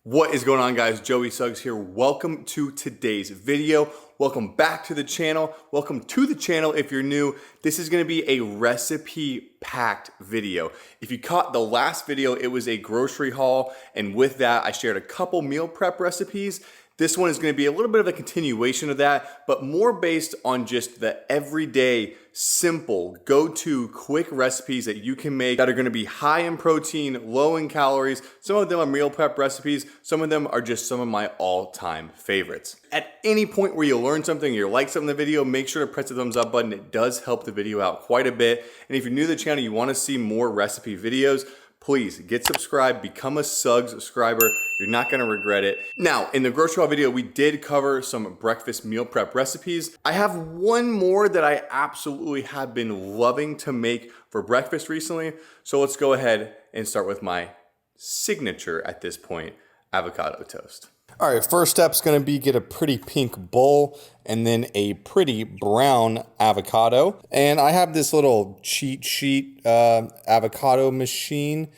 What is going on, guys? Joey Suggs here. Welcome to today's video. Welcome back to the channel. Welcome to the channel if you're new. This is gonna be a recipe-packed video. If you caught the last video, it was a grocery haul, and with that, I shared a couple meal prep recipes. This one is gonna be a little bit of a continuation of that, but more based on just the everyday, simple, go-to, quick recipes that you can make that are gonna be high in protein, low in calories. Some of them are meal prep recipes. Some of them are just some of my all-time favorites. At any point where you learn something, or you like something in the video, make sure to press the thumbs up button. It does help the video out quite a bit. And if you're new to the channel, you wanna see more recipe videos, please get subscribed, become a Suggs subscriber. You're not gonna regret it. Now, in the grocery haul video, we did cover some breakfast meal prep recipes. I have one more that I absolutely have been loving to make for breakfast recently. So let's go ahead and start with my signature at this point, avocado toast. All right, first step's gonna be get a pretty pink bowl and then a pretty brown avocado. And I have this little cheat sheet avocado machine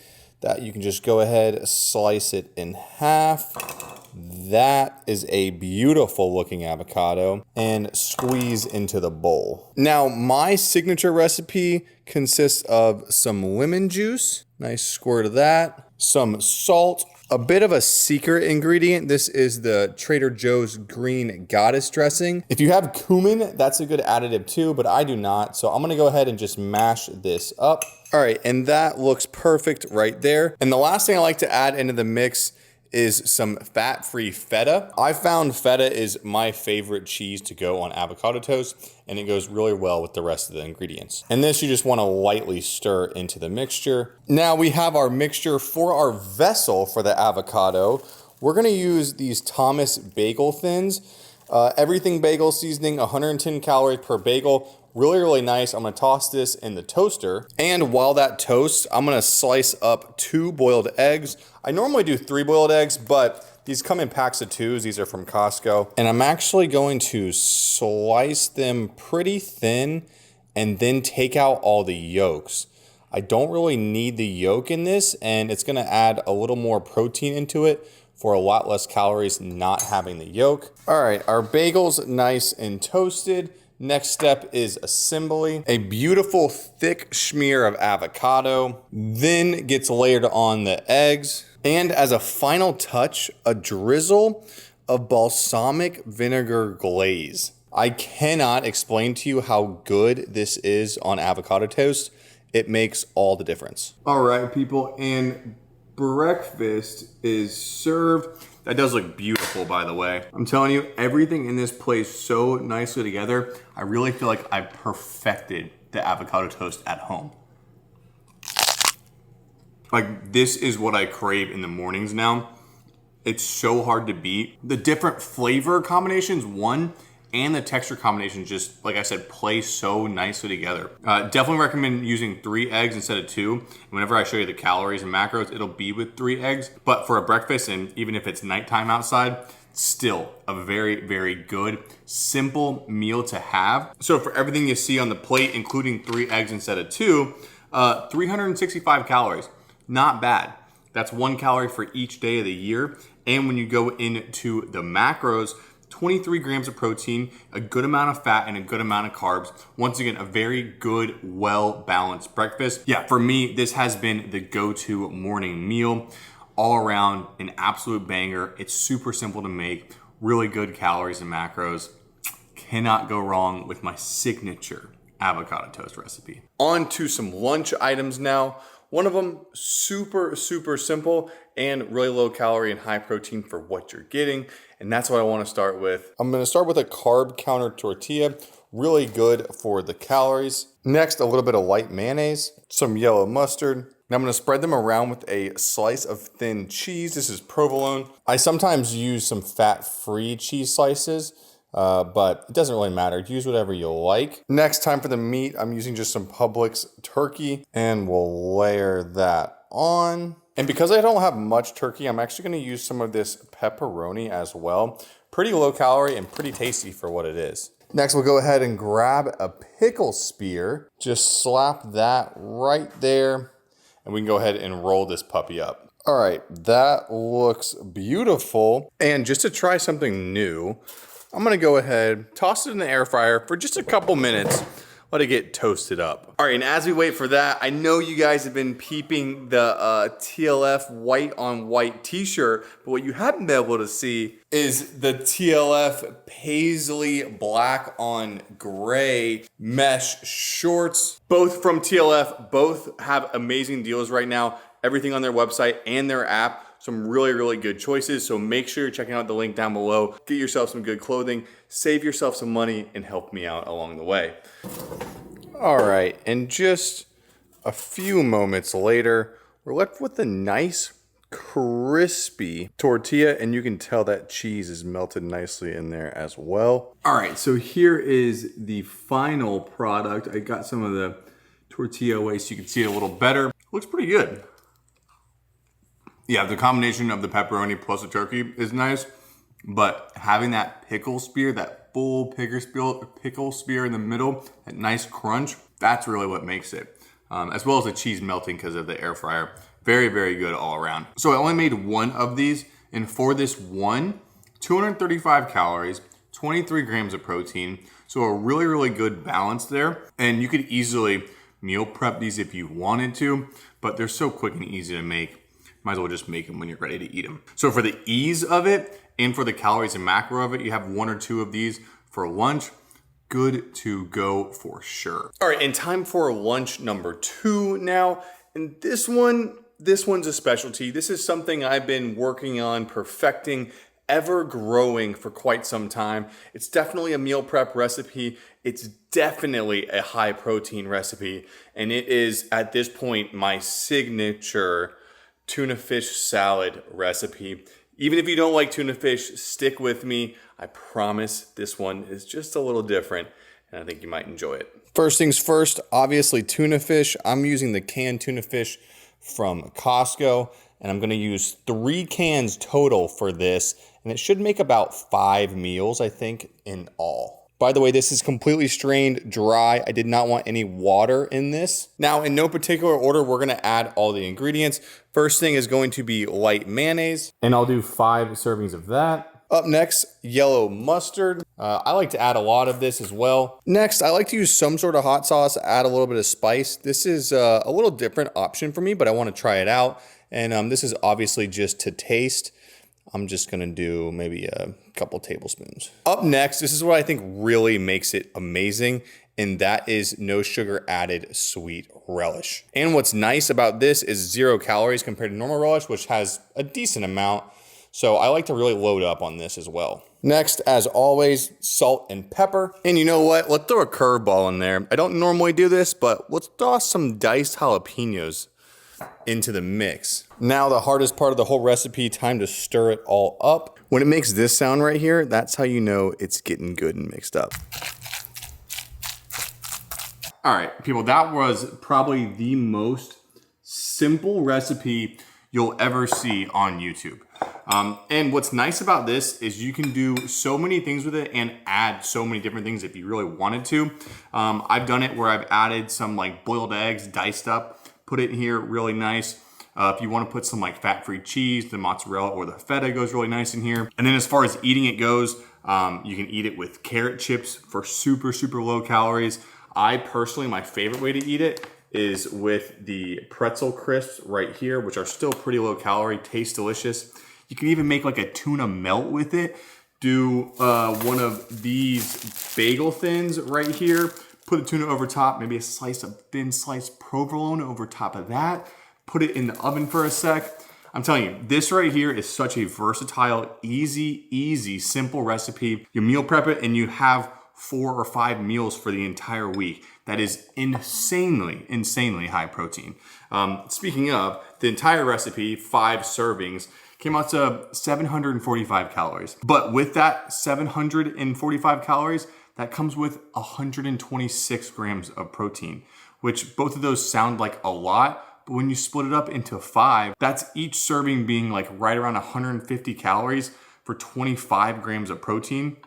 that you can just go ahead, slice it in half. That is a beautiful looking avocado, and squeeze into the bowl. Now, my signature recipe consists of some lemon juice, nice squirt of that, some salt, a bit of a secret ingredient. This is the Trader Joe's green goddess dressing. If you have cumin, that's a good additive too, but I do not. So I'm gonna go ahead and just mash this up. All right, and that looks perfect right there. And the last thing I like to add into the mix is some fat-free feta. I found feta is my favorite cheese to go on avocado toast, and it goes really well with the rest of the ingredients. And this you just wanna lightly stir into the mixture. Now we have our mixture for our vessel for the avocado. We're gonna use these Thomas bagel thins. Everything bagel seasoning, 110 calories per bagel. Really, really nice. I'm gonna toss this in the toaster. And while that toasts, I'm gonna slice up 2 boiled eggs. I normally do 3 boiled eggs, but these come in packs of 2s. These are from Costco. And I'm actually going to slice them pretty thin and then take out all the yolks. I don't really need the yolk in this, and it's gonna add a little more protein into it for a lot less calories not having the yolk. All right, our bagel's nice and toasted. Next step is assembly. A beautiful thick smear of avocado, then gets layered on the eggs. And as a final touch, a drizzle of balsamic vinegar glaze. I cannot explain to you how good this is on avocado toast. It makes all the difference. All right, people, and breakfast is served. That does look beautiful, by the way. I'm telling you, everything in this plays so nicely together. I really feel like I perfected the avocado toast at home. Like, this is what I crave in the mornings now. It's so hard to beat. The different flavor combinations, and the texture combinations just, like I said, play so nicely together. Definitely recommend using 3 eggs instead of 2. Whenever I show you the calories and macros, it'll be with 3 eggs. But for a breakfast, and even if it's nighttime outside, still a very, very good, simple meal to have. So for everything you see on the plate, including 3 eggs instead of 2, 365 calories. Not bad. That's 1 calorie for each day of the year. And when you go into the macros, 23 grams of protein, a good amount of fat, and a good amount of carbs. Once again, a very good, well-balanced breakfast. Yeah, for me, this has been the go-to morning meal. All around, an absolute banger. It's super simple to make, really good calories and macros. Cannot go wrong with my signature avocado toast recipe. On to some lunch items now. One of them, super, super simple and really low calorie and high protein for what you're getting. And that's what I wanna start with. I'm gonna start with a carb counter tortilla, really good for the calories. Next, a little bit of light mayonnaise, some yellow mustard. Now I'm gonna spread them around with a slice of thin cheese. This is provolone. I sometimes use some fat-free cheese slices, but it doesn't really matter. Use whatever you like. Next, time for the meat. I'm using just some Publix turkey, and we'll layer that on. And because I don't have much turkey, I'm actually gonna use some of this pepperoni as well. Pretty low calorie and pretty tasty for what it is. Next, we'll go ahead and grab a pickle spear. Just slap that right there, and we can go ahead and roll this puppy up. All right, that looks beautiful. And just to try something new, I'm gonna go ahead, toss it in the air fryer for just a couple minutes, let it get toasted up. All right, and as we wait for that, I know you guys have been peeping the TLF white on white t-shirt, but what you haven't been able to see is the TLF paisley black on gray mesh shorts. Both from TLF, both have amazing deals right now. Everything on their website and their app. Some really, really good choices. So make sure you're checking out the link down below. Get yourself some good clothing, save yourself some money, and help me out along the way. All right, and just a few moments later, we're left with a nice, crispy tortilla, and you can tell that cheese is melted nicely in there as well. All right, so here is the final product. I got some of the tortilla away so you can see it a little better. Looks pretty good. Yeah, the combination of the pepperoni plus the turkey is nice, but having that pickle spear, that full pickle spear in the middle, that nice crunch, that's really what makes it. As well as the cheese melting because of the air fryer. Very, very good all around. So I only made one of these, and for this one, 235 calories, 23 grams of protein. So a really, really good balance there. And you could easily meal prep these if you wanted to, but they're so quick and easy to make. Might as well just make them when you're ready to eat them. So for the ease of it and for the calories and macro of it, you have one or two of these for lunch. Good to go for sure. All right, and time for lunch number 2 now. And this one's a specialty. This is something I've been working on perfecting, ever growing for quite some time. It's definitely a meal prep recipe. It's definitely a high protein recipe. And it is at this point my signature tuna fish salad recipe. Even if you don't like tuna fish, stick with me. I promise this one is just a little different and I think you might enjoy it. First things first, obviously tuna fish. I'm using the canned tuna fish from Costco and I'm gonna use 3 cans total for this and it should make about 5 meals, I think, in all. By the way, this is completely strained dry. I did not want any water in this. Now, in no particular order, we're gonna add all the ingredients. First thing is going to be light mayonnaise, and I'll do 5 servings of that. Up next, yellow mustard. I like to add a lot of this as well. Next, I like to use some sort of hot sauce, add a little bit of spice. This is a little different option for me, but I wanna try it out. And this is obviously just to taste. I'm just gonna do maybe a couple tablespoons. Up next, this is what I think really makes it amazing, and that is no sugar added sweet relish. And what's nice about this is 0 calories compared to normal relish, which has a decent amount. So I like to really load up on this as well. Next, as always, salt and pepper. And you know what? Let's throw a curveball in there. I don't normally do this, but let's toss some diced jalapenos into the mix. Now the hardest part of the whole recipe, time to stir it all up. When it makes this sound right here, that's how you know it's getting good and mixed up. All right, people, that was probably the most simple recipe you'll ever see on YouTube. And what's nice about this is you can do so many things with it and add so many different things if you really wanted to. I've done it where I've added some like boiled eggs diced up, put it in here really nice. If you want to put some like fat-free cheese, the mozzarella or the feta goes really nice in here. And then as far as eating it goes, you can eat it with carrot chips for super, super low calories. I personally, my favorite way to eat it is with the pretzel crisps right here, which are still pretty low calorie, taste delicious. You can even make like a tuna melt with it. Do one of these bagel thins right here. Put the tuna over top, maybe a slice of thin sliced provolone over top of that. Put it in the oven for a sec. I'm telling you, this right here is such a versatile, easy, simple recipe. You meal prep it and you have 4 or 5 meals for the entire week. That is insanely high protein. Speaking of, the entire recipe, 5 servings, came out to 745 calories. But with that 745 calories, that comes with 126 grams of protein, which both of those sound like a lot, but when you split it up into 5, that's each serving being like right around 150 calories for 25 grams of protein.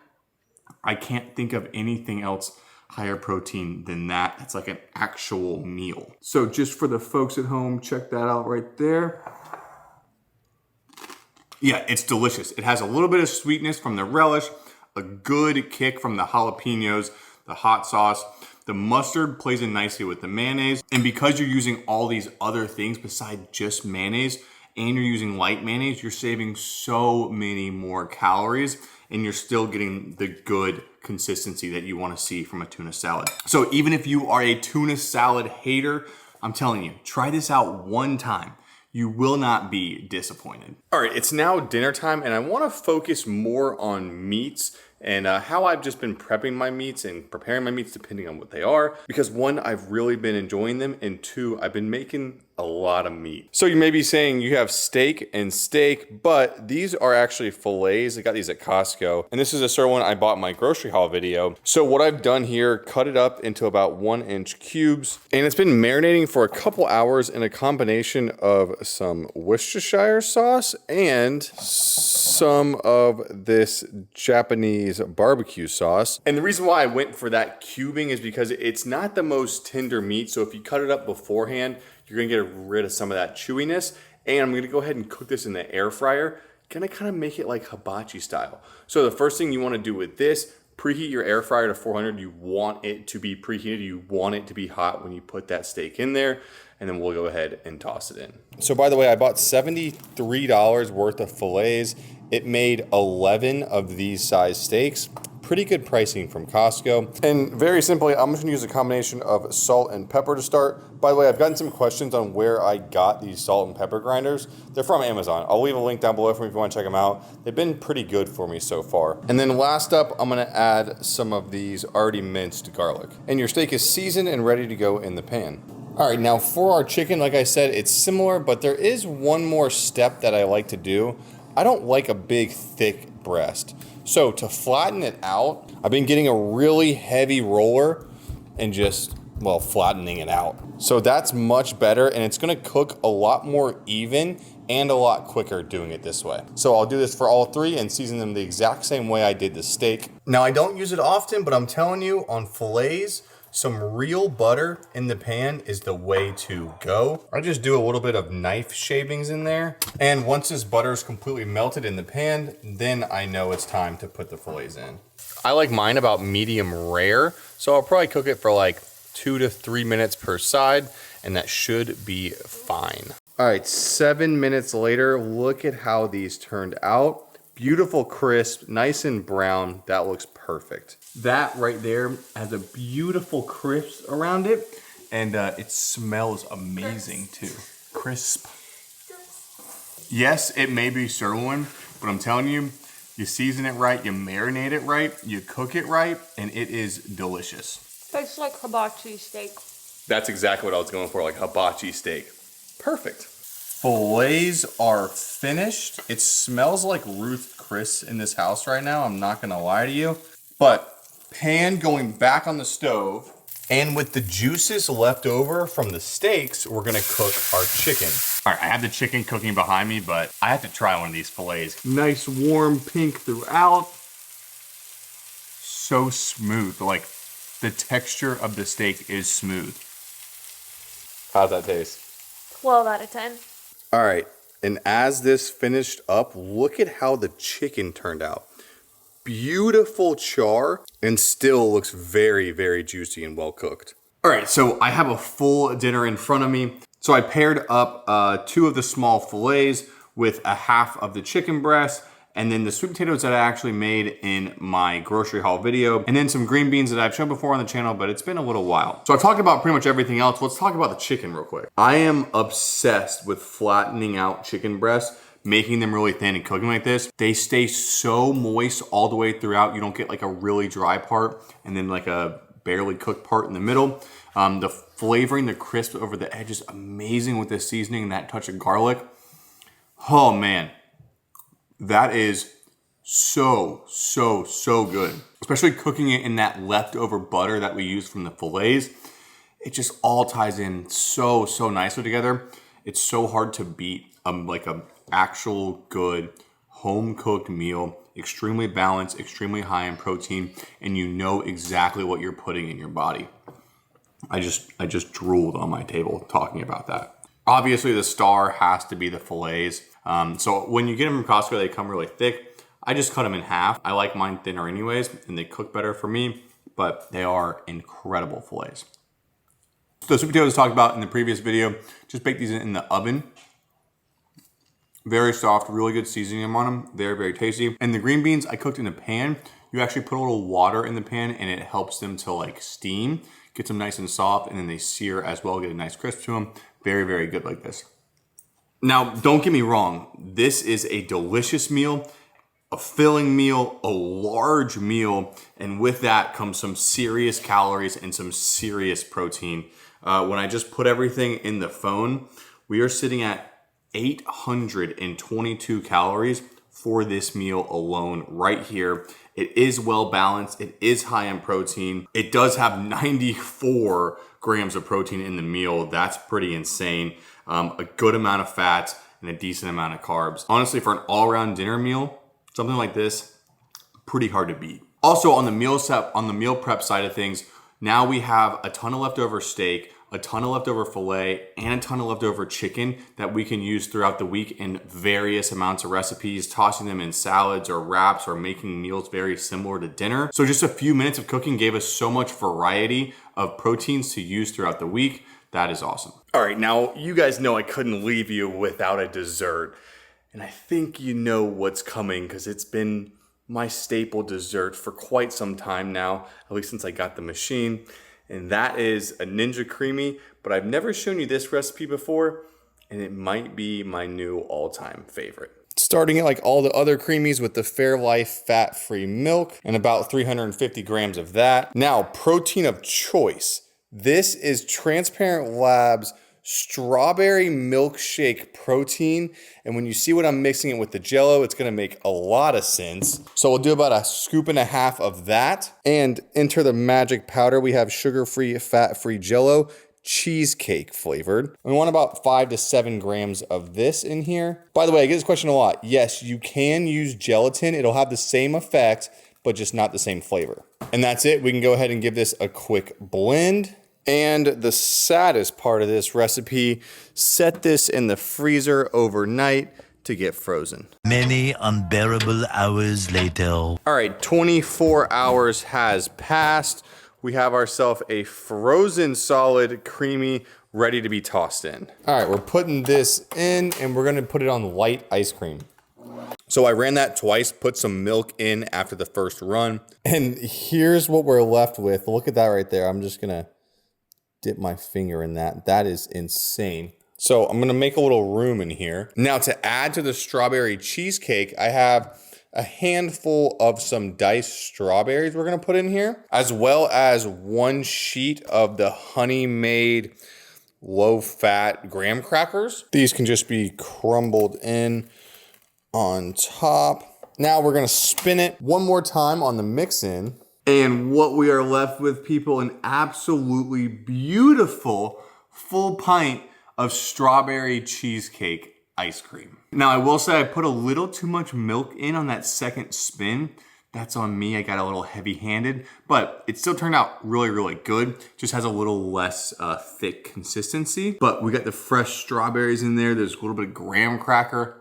I can't think of anything else higher protein than that. That's like an actual meal. So just for the folks at home, check that out right there. Yeah, it's delicious. It has a little bit of sweetness from the relish, a good kick from the jalapenos, the hot sauce. The mustard plays in nicely with the mayonnaise. And because you're using all these other things besides just mayonnaise, and you're using light mayonnaise, you're saving so many more calories, and you're still getting the good consistency that you want to see from a tuna salad. So even if you are a tuna salad hater, I'm telling you, try this out one time. You will not be disappointed. All right, it's now dinner time, and I want to focus more on meats and how I've just been prepping my meats and preparing my meats depending on what they are. Because one, I've really been enjoying them, and two, I've been making a lot of meat. So you may be saying you have steak and steak, but these are actually fillets. I got these at Costco, and this is a sirloin I bought in my grocery haul video. So what I've done here, cut it up into about 1-inch cubes, and it's been marinating for a couple hours in a combination of some Worcestershire sauce and some of this Japanese barbecue sauce. And the reason why I went for that cubing is because it's not the most tender meat. So if you cut it up beforehand, you're gonna get rid of some of that chewiness. And I'm gonna go ahead and cook this in the air fryer. Gonna kind of make it like hibachi style. So the first thing you wanna do with this, preheat your air fryer to 400. You want it to be preheated. You want it to be hot when you put that steak in there. And then we'll go ahead and toss it in. So by the way, I bought $73 worth of fillets. It made 11 of these size steaks. Pretty good pricing from Costco. And very simply, I'm just gonna use a combination of salt and pepper to start. By the way, I've gotten some questions on where I got these salt and pepper grinders. They're from Amazon. I'll leave a link down below for you if you wanna check them out. They've been pretty good for me so far. And then last up, I'm gonna add some of these already minced garlic. And your steak is seasoned and ready to go in the pan. All right, now for our chicken, like I said, it's similar, but there is one more step that I like to do. I don't like a big, thick breast. So to flatten it out, I've been getting a really heavy roller and just, well, flattening it out. So that's much better, and it's gonna cook a lot more even and a lot quicker doing it this way. So I'll do this for all three and season them the exact same way I did the steak. Now I don't use it often, but I'm telling you, on fillets, some real butter in the pan is the way to go. I just do a little bit of knife shavings in there. And once this butter is completely melted in the pan, then I know it's time to put the fillets in. I like mine about medium rare, so I'll probably cook it for like 2 to 3 minutes per side, and that should be fine. All right, 7 minutes later, look at how these turned out. Beautiful crisp, nice and brown. That looks perfect. That right there has a beautiful crisp around it, and it smells amazing too. Crisp. Yes, it may be sirloin, but I'm telling you, you season it right, you marinate it right, you cook it right, and it is delicious. Tastes like hibachi steak. That's exactly what I was going for, like hibachi steak. Perfect. Fillets are finished. It smells like Ruth Chris in this house right now, I'm not gonna lie to you. But pan going back on the stove, and with the juices left over from the steaks, we're gonna cook our chicken. All right, I have the chicken cooking behind me, but I have to try one of these fillets. Nice warm pink throughout. So smooth, like the texture of the steak is smooth. How's that taste? 12 out of 10. All right, and as this finished up, look at how the chicken turned out. Beautiful char, and still looks very, very juicy and well cooked. All right, so I have a full dinner in front of me. So I paired up 2 of the small fillets with a half of the chicken breast, and then the sweet potatoes that I actually made in my grocery haul video, and then some green beans that I've shown before on the channel, but it's been a little while. So I've talked about pretty much everything else. Let's talk about the chicken real quick. I am obsessed with flattening out chicken breasts, making them really thin and cooking like this. They stay so moist all the way throughout. You don't get like a really dry part and then like a barely cooked part in the middle. The flavoring, the crisp over the edge is amazing with this seasoning and that touch of garlic. Oh man. That is so good. Especially cooking it in that leftover butter that we used from the fillets. It just all ties in so nicely together. It's so hard to beat like a actual good home cooked meal. Extremely balanced, extremely high in protein, and you know exactly what you're putting in your body. I just drooled on my table talking about that. Obviously the star has to be the fillets. So when you get them from Costco, they come really thick. I just cut them in half. I like mine thinner anyways, and they cook better for me, but they are incredible fillets. So sweet potatoes talked about in the previous video, just bake these in the oven. Very soft, really good seasoning on them. Very, very tasty. And the green beans I cooked in a pan. You actually put a little water in the pan and it helps them to like steam, gets them nice and soft, and then they sear as well, get a nice crisp to them. Very, very good like this. Now, don't get me wrong. This is a delicious meal, a filling meal, a large meal, and with that comes some serious calories and some serious protein. When I just put everything in the phone, we are sitting at 822 calories for this meal alone right here. It is well balanced. It is high in protein. It does have 94 grams of protein in the meal. That's pretty insane. A good amount of fats and a decent amount of carbs. Honestly, for an all-around dinner meal, something like this, pretty hard to beat. Also on the meal prep side of things, now we have a ton of leftover steak, a ton of leftover filet, and a ton of leftover chicken that we can use throughout the week in various amounts of recipes, tossing them in salads or wraps or making meals very similar to dinner. So just a few minutes of cooking gave us so much variety of proteins to use throughout the week. That is awesome. All right, now you guys know I couldn't leave you without a dessert. And I think you know what's coming because it's been my staple dessert for quite some time now, at least since I got the machine. And that is a Ninja Creamy, but I've never shown you this recipe before, and it might be my new all-time favorite. Starting it like all the other creamies with the Fairlife fat-free milk and about 350 grams of that. Now, protein of choice. This is Transparent Labs strawberry milkshake protein. And when you see what I'm mixing it with the Jell-O, it's gonna make a lot of sense. So we'll do about a scoop and a half of that. And enter the magic powder. We have sugar-free, fat-free Jell-O, cheesecake flavored. We want about 5 to 7 grams of this in here. By the way, I get this question a lot. Yes, you can use gelatin. It'll have the same effect, but just not the same flavor. And that's it. We can go ahead and give this a quick blend. And the saddest part of this recipe, set this in the freezer overnight to get frozen. Many unbearable hours later. All right, 24 hours has passed. We have ourselves a frozen solid creamy ready to be tossed in. All right, we're putting this in and we're gonna put it on light ice cream. So I ran that twice, put some milk in after the first run. And here's what we're left with. Look at that right there. I'm just gonna dip my finger in that. That is insane. So I'm gonna make a little room in here. Now to add to the strawberry cheesecake, I have a handful of some diced strawberries we're gonna put in here, as well as 1 sheet of the Honey Made low-fat graham crackers. These can just be crumbled in on top. Now we're gonna spin it one more time on the mix-in. And what we are left with, people, an absolutely beautiful full pint of strawberry cheesecake ice cream. Now, I will say I put a little too much milk in on that second spin. That's on me. I got a little heavy-handed, but it still turned out really, really good. Just has a little less thick consistency. But we got the fresh strawberries in there. There's a little bit of graham cracker.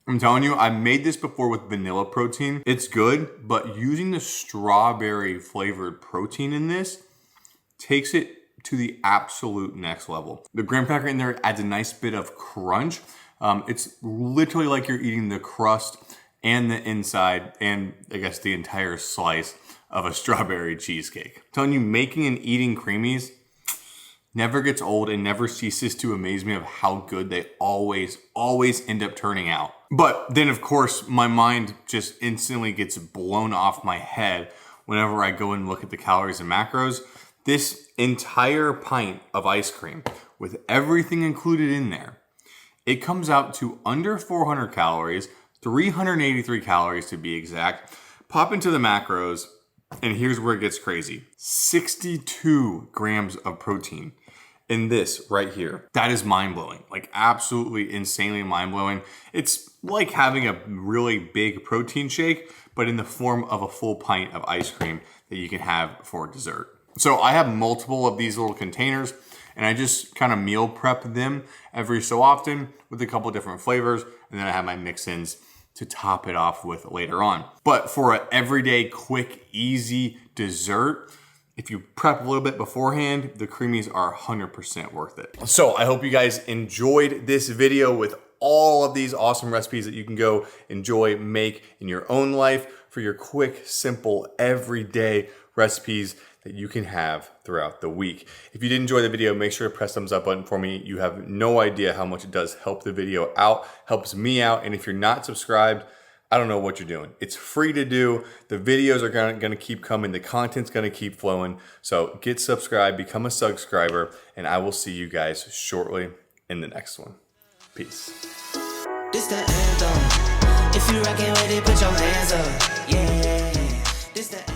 I'm telling you, I made this before with vanilla protein. It's good, but using the strawberry flavored protein in this takes it to the absolute next level. The graham cracker in there adds a nice bit of crunch. It's literally like you're eating the crust and the inside and I guess the entire slice of a strawberry cheesecake. I'm telling you, making and eating creamies never gets old and never ceases to amaze me of how good they always end up turning out. But then of course, my mind just instantly gets blown off my head whenever I go and look at the calories and macros. This entire pint of ice cream with everything included in there, it comes out to under 400 calories, 383 calories to be exact. Pop into the macros, and here's where it gets crazy. 62 grams of protein in this right here. That is mind-blowing, like absolutely insanely mind-blowing. It's like having a really big protein shake, but in the form of a full pint of ice cream that you can have for dessert. So I have multiple of these little containers, and I just kind of meal prep them every so often with a couple different flavors, and then I have my mix-ins to top it off with later on. But for an everyday, quick, easy dessert, if you prep a little bit beforehand, the creamies are 100% worth it. So I hope you guys enjoyed this video with all of these awesome recipes that you can go enjoy, make in your own life for your quick, simple, everyday recipes that you can have throughout the week. If you did enjoy the video, make sure to press thumbs up button for me. You have no idea how much it does help the video out, helps me out. And if you're not subscribed, I don't know what you're doing. It's free to do. The videos are gonna keep coming. The content's gonna keep flowing. So get subscribed, become a subscriber, and I will see you guys shortly in the next one. Peace. This the anthem. If you rockin' with it, put your hands up. Yeah. This the